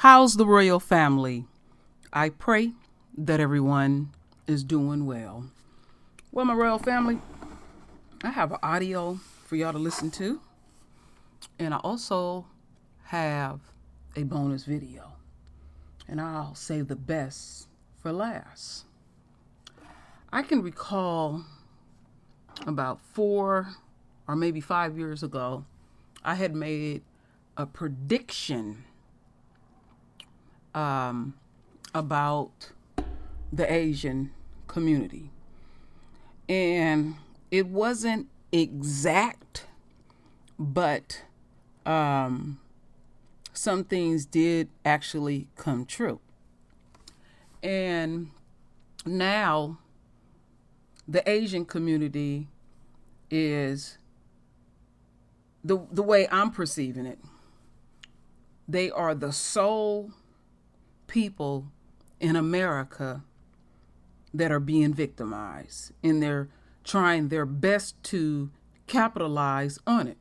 How's the royal family? I pray that everyone is doing well. Well, my royal family, I have an audio for y'all to listen to, and I also have a bonus video, and I'll save the best for last. I can recall about 4 or maybe 5 years ago, I had made a prediction about the Asian community. And it wasn't exact, but some things did actually come true. And now the Asian community is the way I'm perceiving it. They are the sole people in America that are being victimized, and they're trying their best to capitalize on it.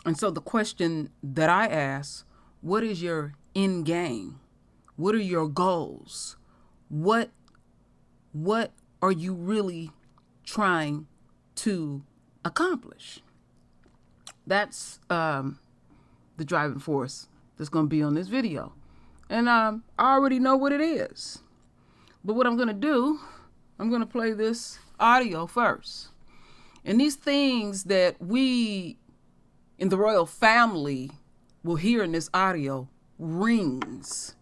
And so the question that I ask, what is your end game? What are your goals? What are you really trying to accomplish? That's the driving force that's going to be on this video. And I already know what it is. But what I'm going to do, I'm going to play this audio first. And these things that we in the royal family will hear in this audio rings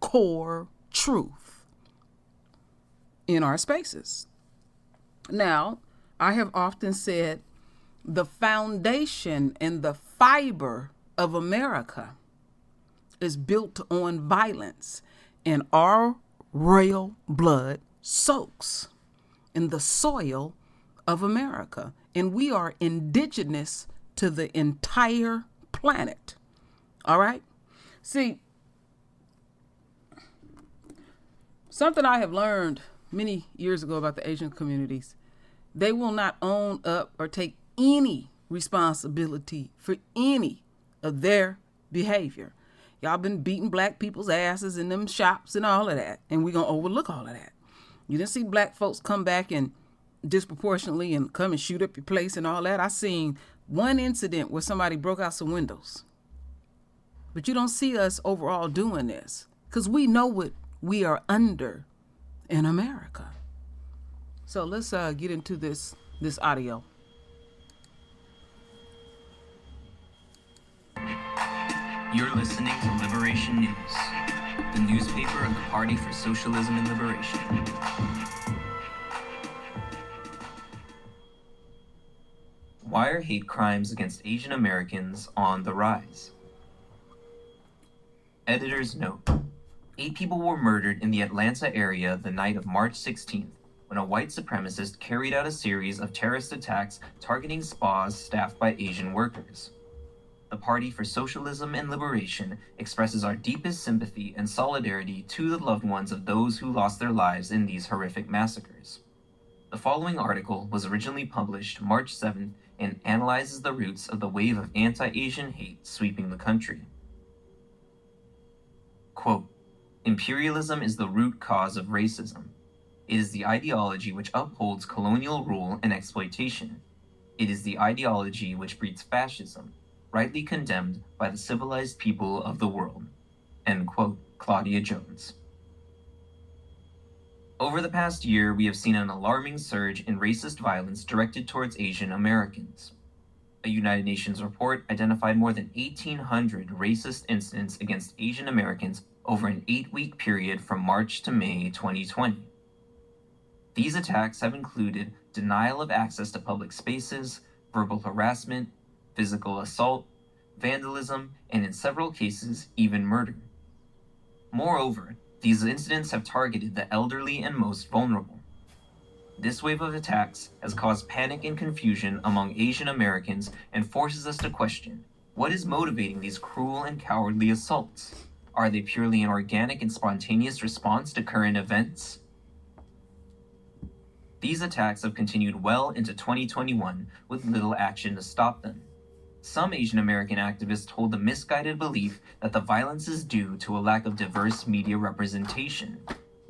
core truth in our spaces. Now, I have often said the foundation and the fiber of America is built on violence, and our royal blood soaks in the soil of America, and we are indigenous to the entire planet. All right? See, something I have learned many years ago about the Asian communities, they will not own up or take any responsibility for any of their behavior. Y'all been beating black people's asses in them shops and all of that, and we're going to overlook all of that. You didn't see black folks come back and disproportionately and come and shoot up your place and all that. I seen one incident where somebody broke out some windows. But you don't see us overall doing this because we know what we are under in America. So let's get into this audio. You're listening to Liberation News, the newspaper of the Party for Socialism and Liberation. Why are hate crimes against Asian Americans on the rise? Editor's note: 8 people were murdered in the Atlanta area the night of March 16th when a white supremacist carried out a series of terrorist attacks targeting spas staffed by Asian workers. The Party for Socialism and Liberation expresses our deepest sympathy and solidarity to the loved ones of those who lost their lives in these horrific massacres. The following article was originally published March 7th and analyzes the roots of the wave of anti-Asian hate sweeping the country. Quote, "Imperialism is the root cause of racism. It is the ideology which upholds colonial rule and exploitation. It is the ideology which breeds fascism, rightly condemned by the civilized people of the world." End quote. Claudia Jones. Over the past year, we have seen an alarming surge in racist violence directed towards Asian Americans. A United Nations report identified more than 1,800 racist incidents against Asian Americans over an 8-week period from March to May 2020. These attacks have included denial of access to public spaces, verbal harassment, physical assault, vandalism, and in several cases, even murder. Moreover, these incidents have targeted the elderly and most vulnerable. This wave of attacks has caused panic and confusion among Asian Americans and forces us to question, what is motivating these cruel and cowardly assaults? Are they purely an organic and spontaneous response to current events? These attacks have continued well into 2021 with little action to stop them. Some Asian American activists hold the misguided belief that the violence is due to a lack of diverse media representation.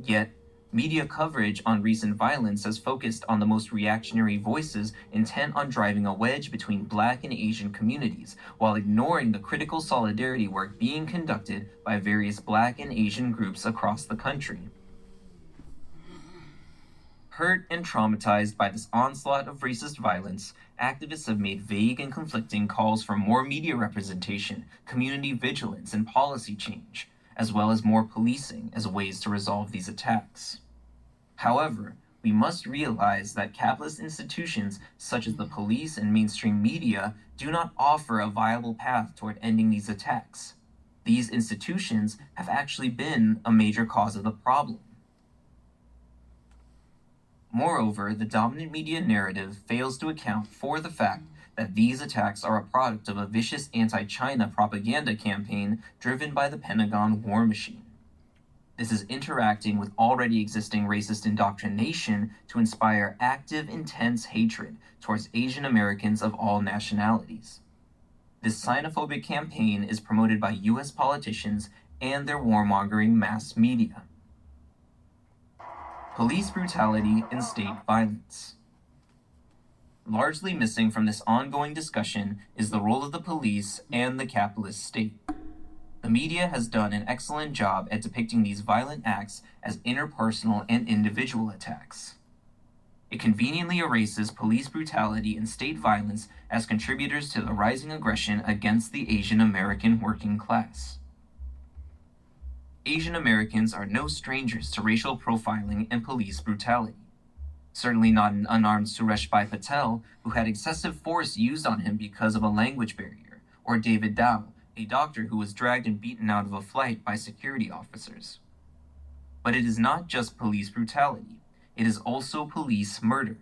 Yet, media coverage on recent violence has focused on the most reactionary voices intent on driving a wedge between Black and Asian communities, while ignoring the critical solidarity work being conducted by various Black and Asian groups across the country. Hurt and traumatized by this onslaught of racist violence, activists have made vague and conflicting calls for more media representation, community vigilance, and policy change, as well as more policing as ways to resolve these attacks. However, we must realize that capitalist institutions such as the police and mainstream media do not offer a viable path toward ending these attacks. These institutions have actually been a major cause of the problem. Moreover, the dominant media narrative fails to account for the fact that these attacks are a product of a vicious anti-China propaganda campaign driven by the Pentagon war machine. This is interacting with already existing racist indoctrination to inspire active, intense hatred towards Asian Americans of all nationalities. This xenophobic campaign is promoted by U.S. politicians and their warmongering mass media. Police brutality and state violence. Largely missing from this ongoing discussion is the role of the police and the capitalist state. The media has done an excellent job at depicting these violent acts as interpersonal and individual attacks. It conveniently erases police brutality and state violence as contributors to the rising aggression against the Asian American working class. Asian Americans are no strangers to racial profiling and police brutality. Certainly not an unarmed Suresh Bhai Patel, who had excessive force used on him because of a language barrier, or David Dow, a doctor who was dragged and beaten out of a flight by security officers. But it is not just police brutality, it is also police murder.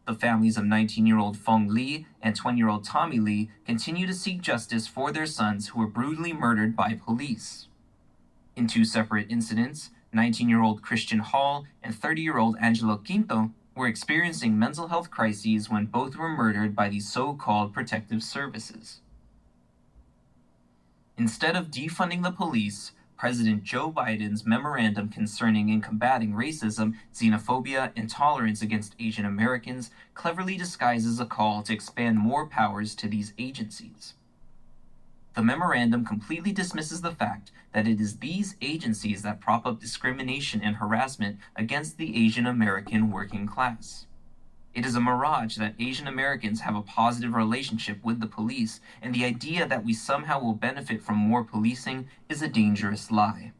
The families of 19-year-old Feng Li and 20-year-old Tommy Lee continue to seek justice for their sons who were brutally murdered by police. In two separate incidents, 19-year-old Christian Hall and 30-year-old Angelo Quinto were experiencing mental health crises when both were murdered by the so-called protective services. Instead of defunding the police, President Joe Biden's memorandum concerning and combating racism, xenophobia, and tolerance against Asian Americans cleverly disguises a call to expand more powers to these agencies. The memorandum completely dismisses the fact that it is these agencies that prop up discrimination and harassment against the Asian American working class. It is a mirage that Asian Americans have a positive relationship with the police, and the idea that we somehow will benefit from more policing is a dangerous lie.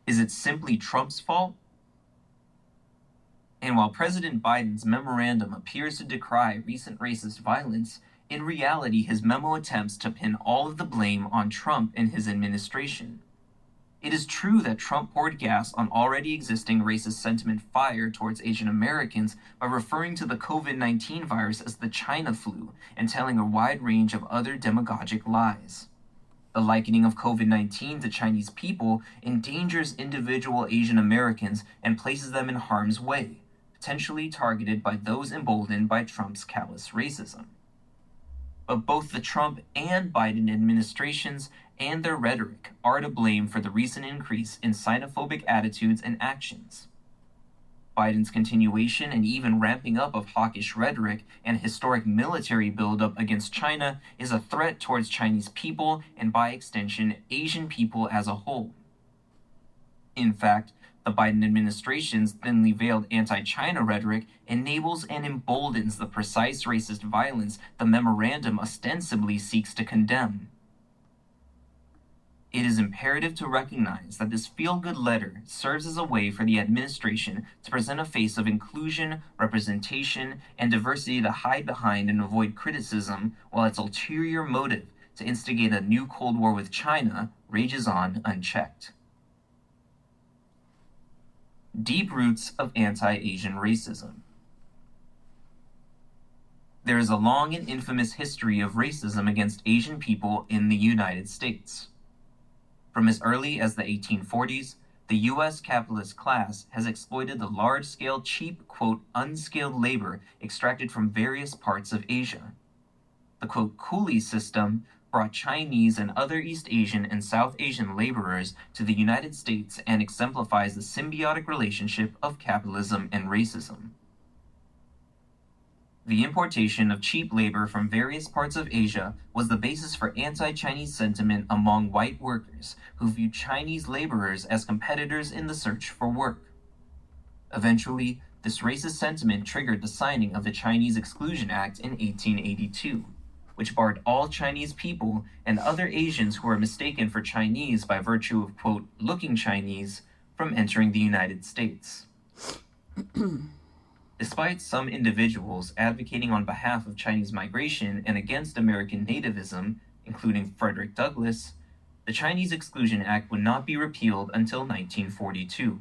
Is it simply Trump's fault? And while President Biden's memorandum appears to decry recent racist violence, in reality, his memo attempts to pin all of the blame on Trump and his administration. It is true that Trump poured gas on already existing racist sentiment fire towards Asian Americans by referring to the COVID-19 virus as the China flu and telling a wide range of other demagogic lies. The likening of COVID-19 to Chinese people endangers individual Asian Americans and places them in harm's way, potentially targeted by those emboldened by Trump's callous racism. But both the Trump and Biden administrations and their rhetoric are to blame for the recent increase in xenophobic attitudes and actions. Biden's continuation and even ramping up of hawkish rhetoric and historic military buildup against China is a threat towards Chinese people and, by extension, Asian people as a whole. In fact, the Biden administration's thinly veiled anti-China rhetoric enables and emboldens the precise racist violence the memorandum ostensibly seeks to condemn. It is imperative to recognize that this feel-good letter serves as a way for the administration to present a face of inclusion, representation, and diversity to hide behind and avoid criticism, while its ulterior motive to instigate a new Cold War with China rages on unchecked. Deep roots of anti-Asian racism. There is a long and infamous history of racism against Asian people in the United States. From as early as the 1840s, the U.S. capitalist class has exploited the large-scale, cheap, quote, unskilled labor extracted from various parts of Asia. The quote coolie system brought Chinese and other East Asian and South Asian laborers to the United States and exemplifies the symbiotic relationship of capitalism and racism. The importation of cheap labor from various parts of Asia was the basis for anti-Chinese sentiment among white workers who viewed Chinese laborers as competitors in the search for work. Eventually, this racist sentiment triggered the signing of the Chinese Exclusion Act in 1882, which barred all Chinese people and other Asians who were mistaken for Chinese by virtue of, quote, looking Chinese from entering the United States. Despite some individuals advocating on behalf of Chinese migration and against American nativism, including Frederick Douglass, the Chinese Exclusion Act would not be repealed until 1942.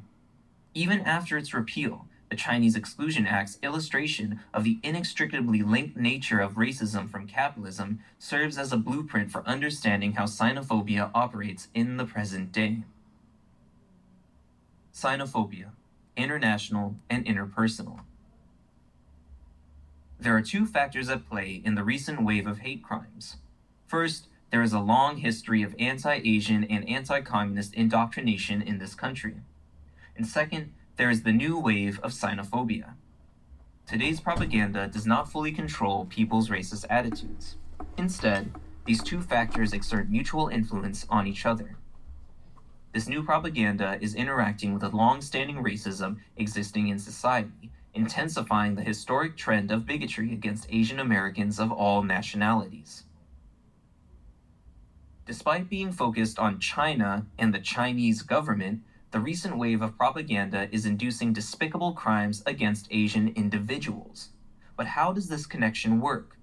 Even after its repeal, the Chinese Exclusion Act's illustration of the inextricably linked nature of racism from capitalism serves as a blueprint for understanding how xenophobia operates in the present day. Xenophobia, international and interpersonal. There are two factors at play in the recent wave of hate crimes. First, there is a long history of anti-Asian and anti-communist indoctrination in this country. And second, there is the new wave of xenophobia. Today's propaganda does not fully control people's racist attitudes. Instead, these two factors exert mutual influence on each other. This new propaganda is interacting with the long-standing racism existing in society, intensifying the historic trend of bigotry against Asian Americans of all nationalities. Despite being focused on China and the Chinese government, the recent wave of propaganda is inducing despicable crimes against Asian individuals. But how does this connection work?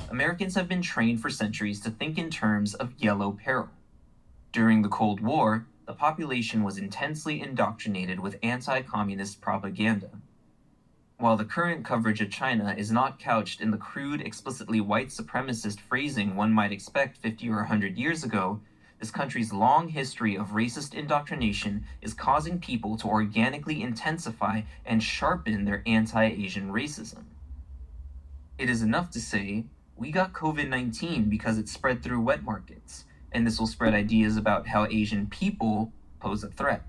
Americans have been trained for centuries to think in terms of yellow peril. During the Cold War, the population was intensely indoctrinated with anti-communist propaganda. While the current coverage of China is not couched in the crude, explicitly white supremacist phrasing one might expect 50 or 100 years ago, this country's long history of racist indoctrination is causing people to organically intensify and sharpen their anti-Asian racism. It is enough to say, we got COVID-19 because it spread through wet markets, and this will spread ideas about how Asian people pose a threat.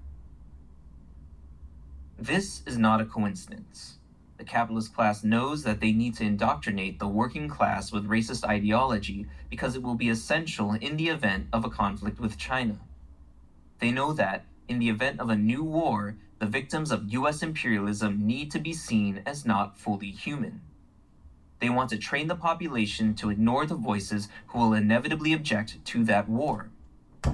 This is not a coincidence. The capitalist class knows that they need to indoctrinate the working class with racist ideology because it will be essential in the event of a conflict with China. They know that, in the event of a new war, the victims of U.S. imperialism need to be seen as not fully human. They want to train the population to ignore the voices who will inevitably object to that war.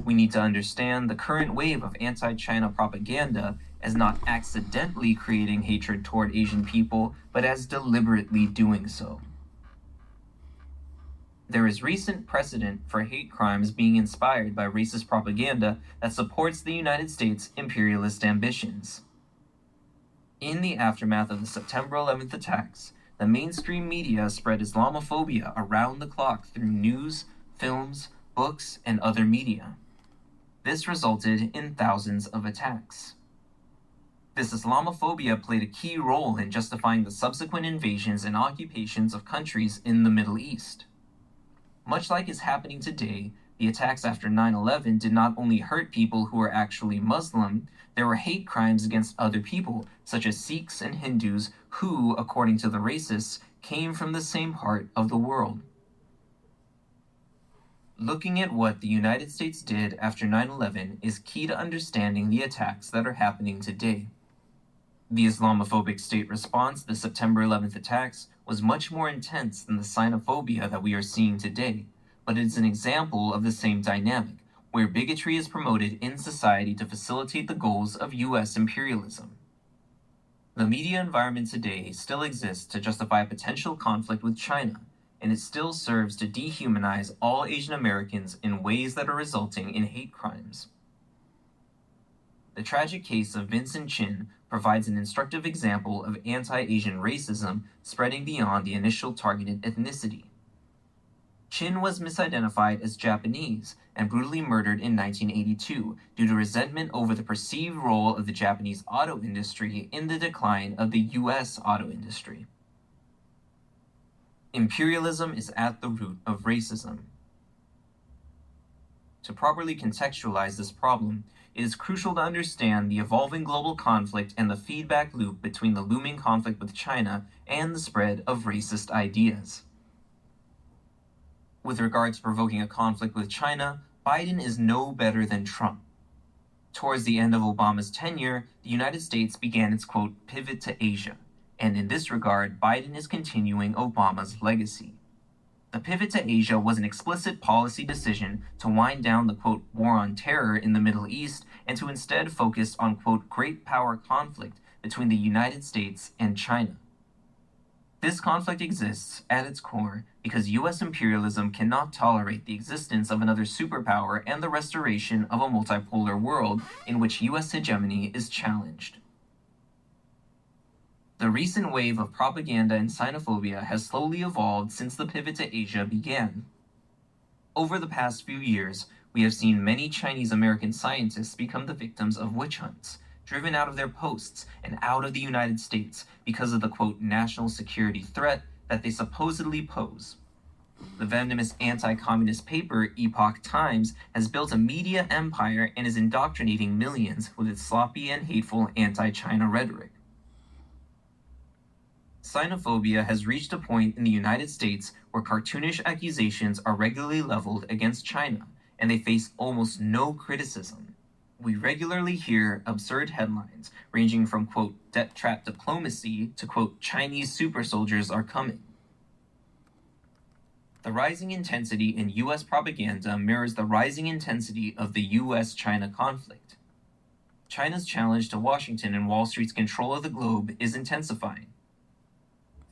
We need to understand the current wave of anti-China propaganda as not accidentally creating hatred toward Asian people, but as deliberately doing so. There is recent precedent for hate crimes being inspired by racist propaganda that supports the United States' imperialist ambitions. In the aftermath of the September 11th attacks, the mainstream media spread Islamophobia around the clock through news, films, books, and other media. This resulted in thousands of attacks. This Islamophobia played a key role in justifying the subsequent invasions and occupations of countries in the Middle East. Much like is happening today, the attacks after 9/11 did not only hurt people who were actually Muslim, there were hate crimes against other people, such as Sikhs and Hindus, who, according to the racists, came from the same part of the world. Looking at what the United States did after 9/11 is key to understanding the attacks that are happening today. The Islamophobic state response to the September 11th attacks was much more intense than the xenophobia that we are seeing today, but it is an example of the same dynamic, where bigotry is promoted in society to facilitate the goals of U.S. imperialism. The media environment today still exists to justify a potential conflict with China, and it still serves to dehumanize all Asian Americans in ways that are resulting in hate crimes. The tragic case of Vincent Chin provides an instructive example of anti-Asian racism spreading beyond the initial targeted ethnicity. Chin was misidentified as Japanese and brutally murdered in 1982 due to resentment over the perceived role of the Japanese auto industry in the decline of the U.S. auto industry. Imperialism is at the root of racism. To properly contextualize this problem, it is crucial to understand the evolving global conflict and the feedback loop between the looming conflict with China and the spread of racist ideas. With regard to provoking a conflict with China, Biden is no better than Trump. Towards the end of Obama's tenure, the United States began its, quote, pivot to Asia, and in this regard, Biden is continuing Obama's legacy. The pivot to Asia was an explicit policy decision to wind down the, quote, war on terror in the Middle East and to instead focus on, quote, great power conflict between the United States and China. This conflict exists at its core because U.S. imperialism cannot tolerate the existence of another superpower and the restoration of a multipolar world in which U.S. hegemony is challenged. The recent wave of propaganda and xenophobia has slowly evolved since the pivot to Asia began. Over the past few years, we have seen many Chinese American scientists become the victims of witch hunts, driven out of their posts and out of the United States because of the, quote, national security threat that they supposedly pose. The venomous anti-communist paper Epoch Times has built a media empire and is indoctrinating millions with its sloppy and hateful anti-China rhetoric. Xenophobia has reached a point in the United States where cartoonish accusations are regularly leveled against China, and they face almost no criticism. We regularly hear absurd headlines ranging from, quote, debt trap diplomacy to, quote, Chinese super soldiers are coming. The rising intensity in U.S. propaganda mirrors the rising intensity of the U.S. China conflict. China's challenge to Washington and Wall Street's control of the globe is intensifying.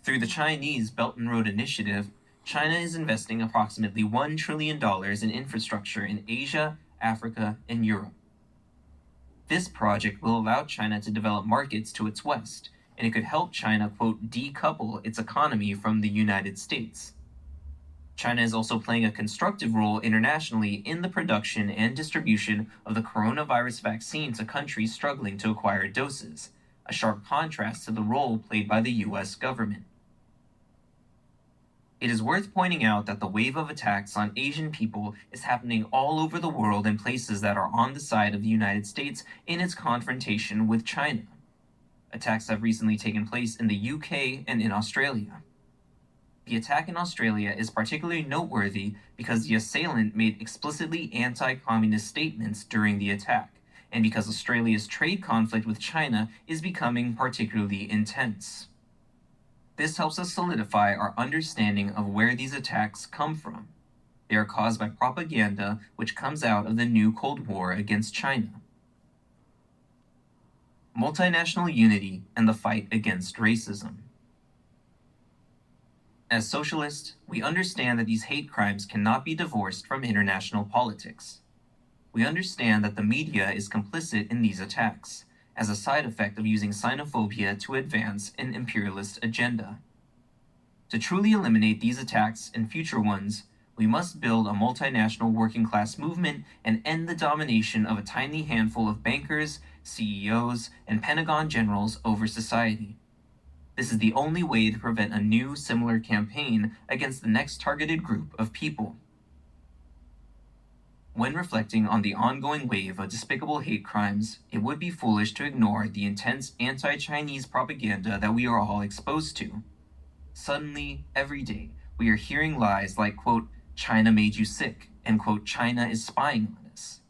Through the Chinese Belt and Road Initiative, China is investing approximately $1 trillion in infrastructure in Asia, Africa, and Europe. This project will allow China to develop markets to its west, and it could help China, quote, decouple its economy from the United States. China is also playing a constructive role internationally in the production and distribution of the coronavirus vaccine to countries struggling to acquire doses, a sharp contrast to the role played by the U.S. government. It is worth pointing out that the wave of attacks on Asian people is happening all over the world in places that are on the side of the United States in its confrontation with China. Attacks have recently taken place in the UK and in Australia. The attack in Australia is particularly noteworthy because the assailant made explicitly anti-communist statements during the attack, and because Australia's trade conflict with China is becoming particularly intense. This helps us solidify our understanding of where these attacks come from. They are caused by propaganda which comes out of the new Cold War against China. Multinational unity and the fight against racism. As socialists, we understand that these hate crimes cannot be divorced from international politics. We understand that the media is complicit in these attacks, as a side effect of using xenophobia to advance an imperialist agenda. To truly eliminate these attacks and future ones, we must build a multinational working class movement and end the domination of a tiny handful of bankers, CEOs, and Pentagon generals over society. This is the only way to prevent a new similar campaign against the next targeted group of people. When reflecting on the ongoing wave of despicable hate crimes, it would be foolish to ignore the intense anti-Chinese propaganda that we are all exposed to. Suddenly, every day, we are hearing lies like, quote, China made you sick, and, quote, China is spying on us.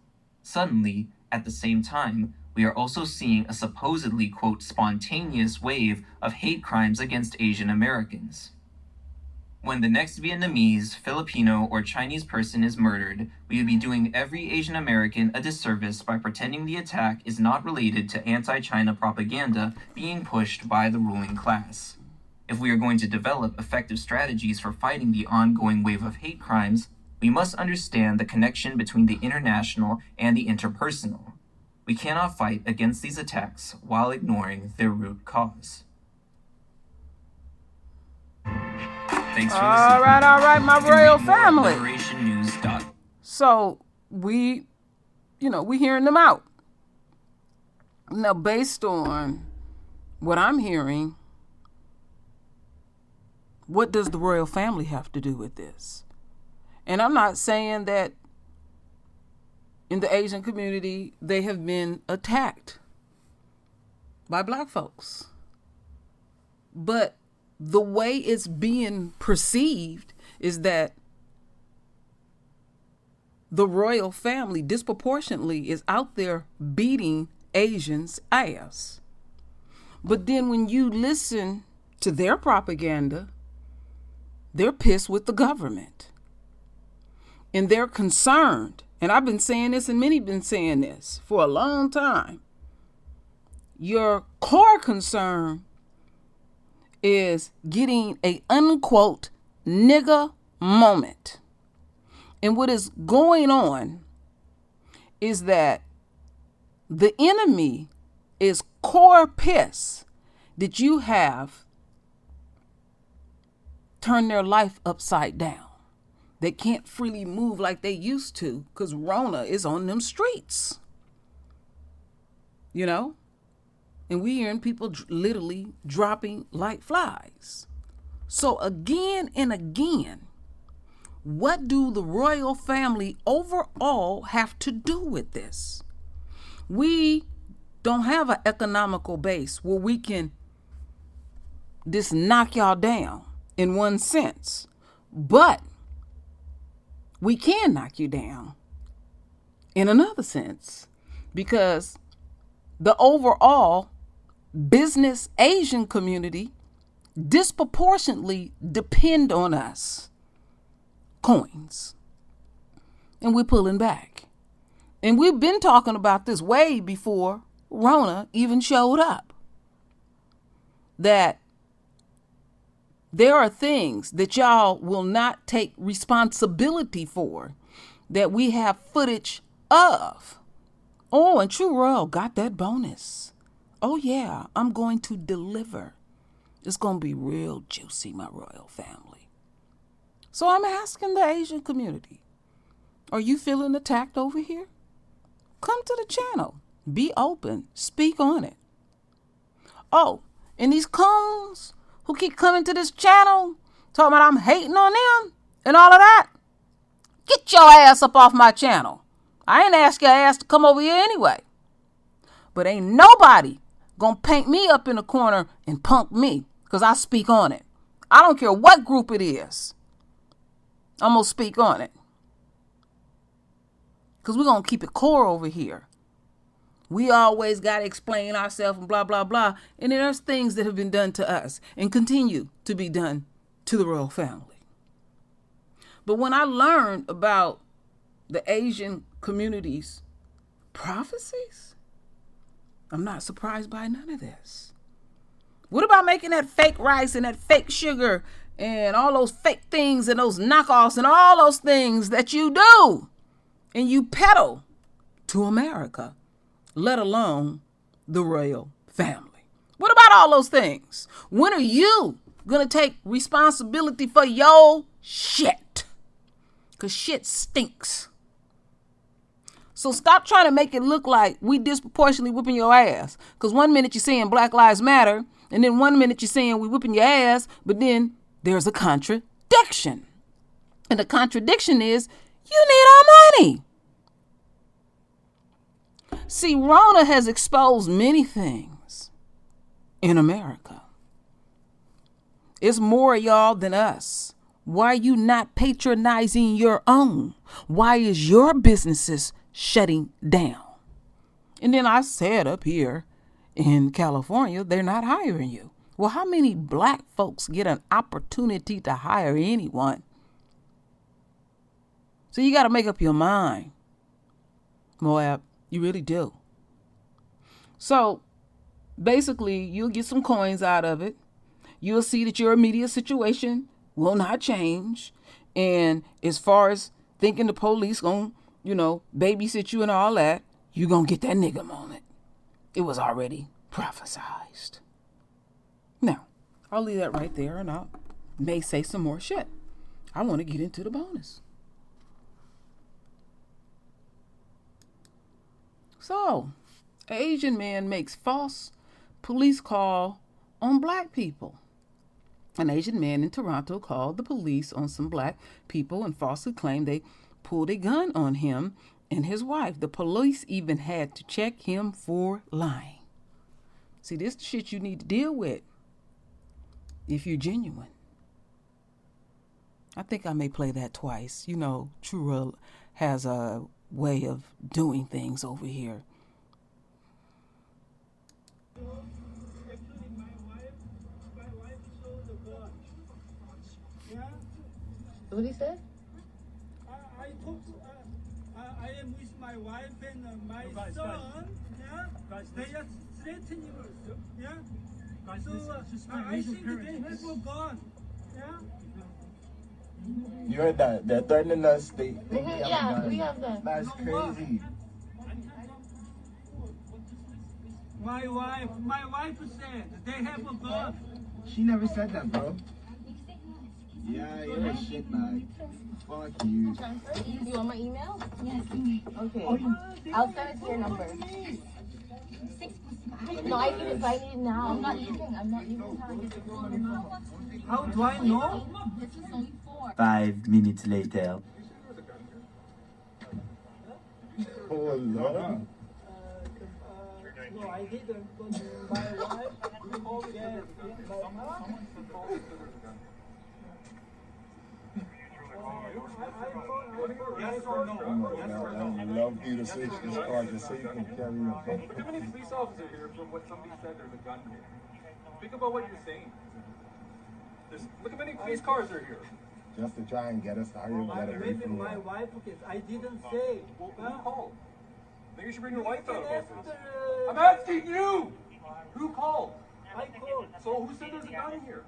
Suddenly, at the same time, we are also seeing a supposedly, quote, spontaneous wave of hate crimes against Asian Americans. When the next Vietnamese, Filipino, or Chinese person is murdered, we would be doing every Asian American a disservice by pretending the attack is not related to anti-China propaganda being pushed by the ruling class. If we are going to develop effective strategies for fighting the ongoing wave of hate crimes, we must understand the connection between the international and the interpersonal. We cannot fight against these attacks while ignoring their root cause. Thanks for listening. All right, my royal family. LiberationNews.com. So we hearing them out. Now, based on what I'm hearing, what does the royal family have to do with this? And I'm not saying that in the Asian community they have been attacked by black folks. But the way it's being perceived is that the royal family disproportionately is out there beating Asians' ass. But then when you listen to their propaganda, they're pissed with the government. And they're concerned. And I've been saying this and many have been saying this for a long time. Your core concern is getting a unquote nigga moment. And what is going on is that the enemy is core pissed that you have turned their life upside down. They can't freely move like they used to because Rona is on them streets. You know? And we hearing people literally dropping like flies. So again and again, what do the royal family overall have to do with this? We don't have an economical base where we can just knock y'all down in one sense. But we can knock you down in another sense because the overall business Asian community disproportionately depend on us. Coins. And we're pulling back. And we've been talking about this way before Rona even showed up. That there are things that y'all will not take responsibility for that we have footage of. Oh, and True Royal got that bonus. Oh yeah, I'm going to deliver. It's going to be real juicy, my royal family. So I'm asking the Asian community, are you feeling attacked over here? Come to the channel. Be open. Speak on it. Oh, and these coons who keep coming to this channel, talking about I'm hating on them and all of that, get your ass up off my channel. I ain't ask your ass to come over here anyway. But ain't nobody gonna paint me up in the corner and punk me because I speak on it. I don't care what group it is. I'm gonna speak on it. Because we're gonna keep it core over here. We always gotta explain ourselves and blah, blah, blah. And there's things that have been done to us and continue to be done to the royal family. But when I learned about the Asian community's prophecies, I'm not surprised by none of this. What about making that fake rice and that fake sugar and all those fake things and those knockoffs and all those things that you do and you peddle to America, let alone the royal family? What about all those things? When are you going to take responsibility for your shit? Because shit stinks. So stop trying to make it look like we disproportionately whipping your ass. Because one minute you're saying Black Lives Matter, and then one minute you're saying we whipping your ass, but then there's a contradiction. And the contradiction is you need our money. See, Rona has exposed many things in America. It's more y'all than us. Why are you not patronizing your own? Why is your businesses shutting down? And then I said up here in California, they're not hiring you. Well, how many black folks get an opportunity to hire anyone? So you got to make up your mind, Moab. You really do. So basically, you'll get some coins out of it. You'll see that your immediate situation will not change. And as far as thinking the police gonna, babysit you and all that, you're gonna get that nigga moment. It was already prophesized. Now, I'll leave that right there and I may say some more shit. I want to get into the bonus. So, an Asian man makes false police call on black people. An Asian man in Toronto called the police on some black people and falsely claimed they pulled a gun on him and his wife. The police even had to check him for lying. See, this shit you need to deal with if you're genuine. I think I may play that twice. You know, True has a way of doing things over here. What he said? I talked. I am with my wife and my son. Yeah. They are threatening us. Yeah. So I think they have a gun. Yeah. You heard that? They're threatening us. They Yeah, we have that. That's crazy. My wife said they have a gun. She never said that, bro. Yeah, you're a shit bag. Fuck you. You want my email? Yes. Okay. I'll send it to your number. No, I need it now. I'm not leaving. I'm not leaving town. How do I know? This is only 4. 5 minutes later. Oh, Lord. No, I didn't. But my wife called yes. Yes or no? Yes or no? I would love for you to search this car just so you can carry your phone. Too many police officers here from what somebody said there's a gun here. Think about what you're saying. Look how many police cars are here. Just to try and get us to hurry up and get away Maybe from my here. wife, I didn't say. Well, who called? Maybe you should bring your wife out about this. After, I'm asking you! Who called? I called. So who said there's a gun here?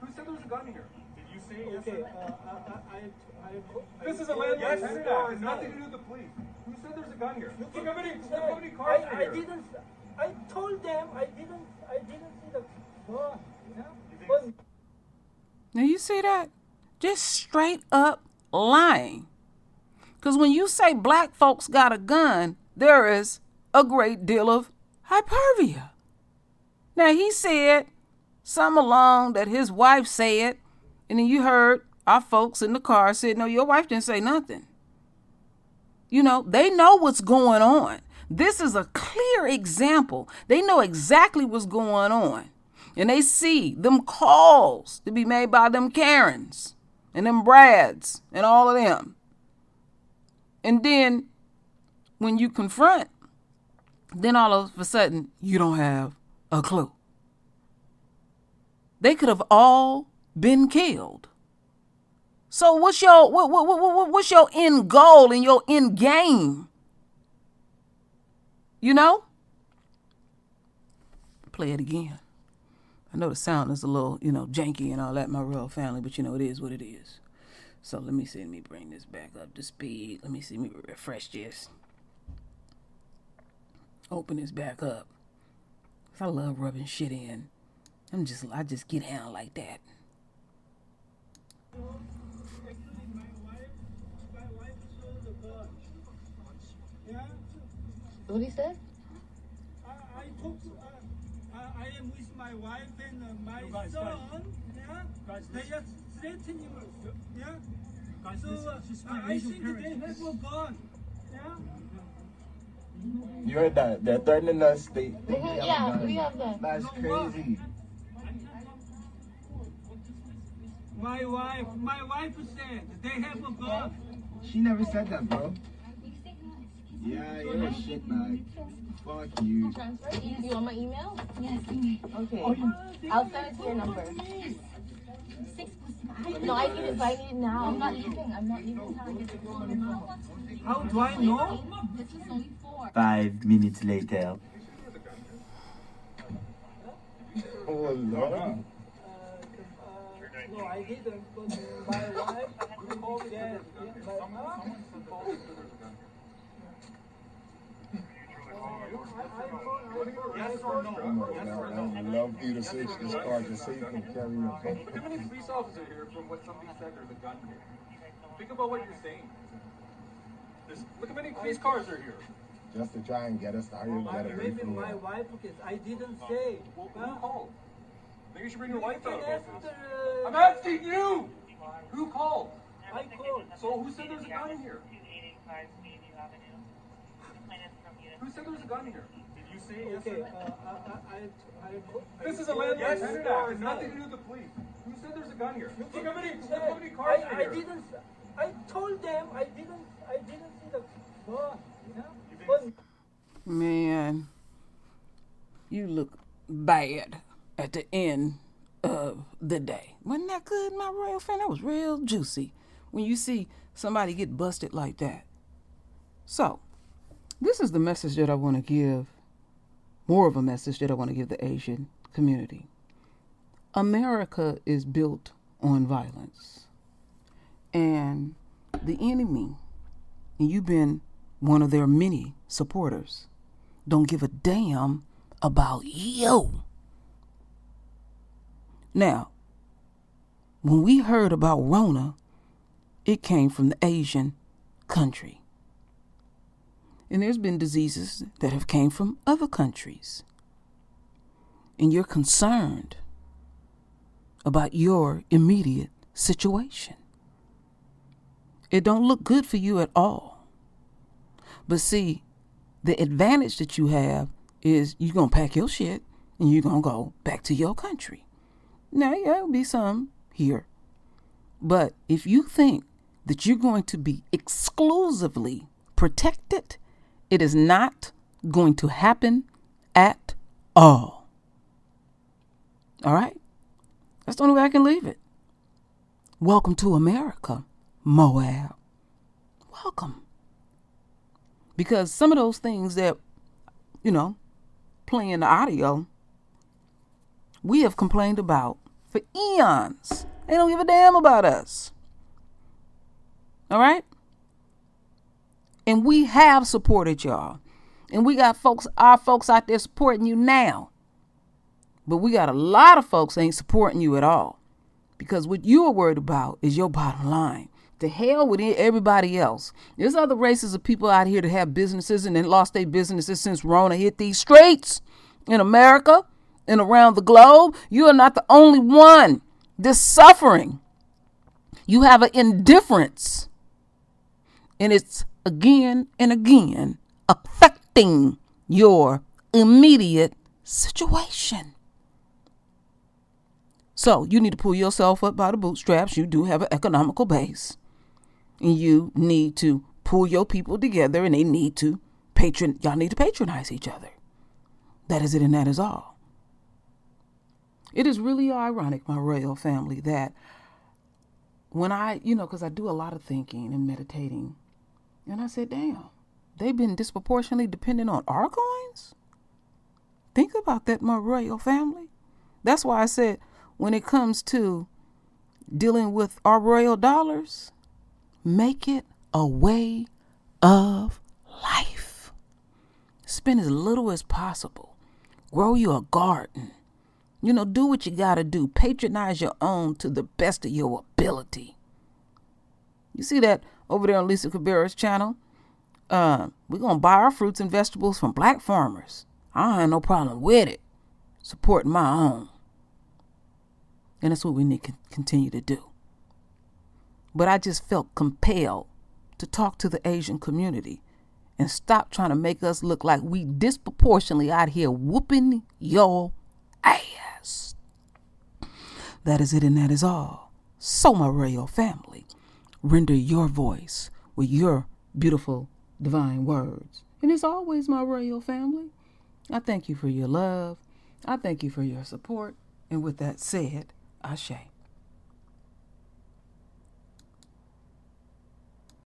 Who said there's a gun here? Did you say yes Okay, or no? This is a landmark yes, act. It has nothing to do with the police. Who said there's a gun here? Look how many cars are here. I told them I didn't see the gun. Yeah? But Now you see that? Just straight up lying. Because when you say black folks got a gun, there is a great deal of hyperbole. Now he said something along that his wife said, and then you heard our folks in the car said, no, your wife didn't say nothing. You know, they know what's going on. This is a clear example. They know exactly what's going on. And they see them calls to be made by them Karens and them Brads and all of them. And then when you confront, then all of a sudden you don't have a clue. They could have all been killed. So what's your end goal and your end game? You know? Play it again. I know the sound is a little, janky and all that, my royal family, but it is what it is. So let me bring this back up to speed. Let me refresh this. Open this back up. I love rubbing shit in. I just get down like that. actually, my wife saw the gun. Yeah. What he said? I talked. I am with my wife and my son. Yeah. They are threatening us. Yeah. So I think they have a gun. Yeah. You heard that? They're threatening us. Yeah, we have that. That's crazy. My wife said they have a gun. She never said that, bro. Yeah, you're a shit bag. Fuck you. You want my email? Yes. Okay. I'll send it to your number. No, I need it now. I'm not leaving. I'm not leaving town. How do I know? This is only 4. 5 minutes later. Oh, Lord. No, I didn't. But my wife called yes. Yes or no? Yes or no? I would love for you to search this car just so you can carry your phone. Too many police officers here from what somebody said there's a gun here. Think about what you're saying. Look how many police cars are here. just to try and get us started, get away Maybe from my here. wife, because I didn't say. Well, who called? Maybe you should bring your wife You out. can ask the, I'm asking you! Who called? I called. So who said there's a gun here? Who said there's a gun here? Did you say yes or Okay, no? This is a landlord yes tenant or act. It's no. nothing to do with the police. Who said there's a gun here? You Look how many say, cars are I here. didn't. I told them I didn't see the gun. Yeah? But Man, you look bad at the end of the day. Wasn't that good, my royal fan? That was real juicy when you see somebody get busted like that. So, this is the message that I want to give, more of a message that I want to give the Asian community. America is built on violence. And the enemy, and you've been one of their many supporters, don't give a damn about you. Now, when we heard about Rona, it came from the Asian country. And there's been diseases that have came from other countries. And you're concerned about your immediate situation. It don't look good for you at all. But see, the advantage that you have is you're going to pack your shit and you're going to go back to your country. Now, yeah, there'll be some here. But if you think that you're going to be exclusively protected, it is not going to happen at all. All right? That's the only way I can leave it. Welcome to America, Moab. Welcome. Because some of those things that, play in the audio, we have complained about for eons. They don't give a damn about us. All right? And we have supported y'all. And we got our folks out there supporting you now. But we got a lot of folks ain't supporting you at all. Because what you are worried about is your bottom line. To hell with everybody else. There's other races of people out here that have businesses and then lost their businesses since Rona hit these streets in America and around the globe. You are not the only one that's suffering. You have an indifference. And it's again and again affecting your immediate situation. So you need to pull yourself up by the bootstraps. You do have an economical base. And you need to pull your people together, and they need to y'all need to patronize each other. That is it, and that is all. It is really ironic, my royal family, that when because I do a lot of thinking and meditating, and I said, damn, they've been disproportionately dependent on our coins? Think about that, my royal family. That's why I said, when it comes to dealing with our royal dollars, make it a way of life. Spend as little as possible. Grow you a garden. Do what you got to do. Patronize your own to the best of your ability. You see that over there on Lisa Cabrera's channel? We're going to buy our fruits and vegetables from black farmers. I don't have no problem with it. Supporting my own. And that's what we need to continue to do. But I just felt compelled to talk to the Asian community and stop trying to make us look like we disproportionately out here whooping your ass. That is it, and that is all. So, my royal family, render your voice with your beautiful divine words. And it's always, my royal family, I thank you for your love. I thank you for your support. And with that said, Ashe.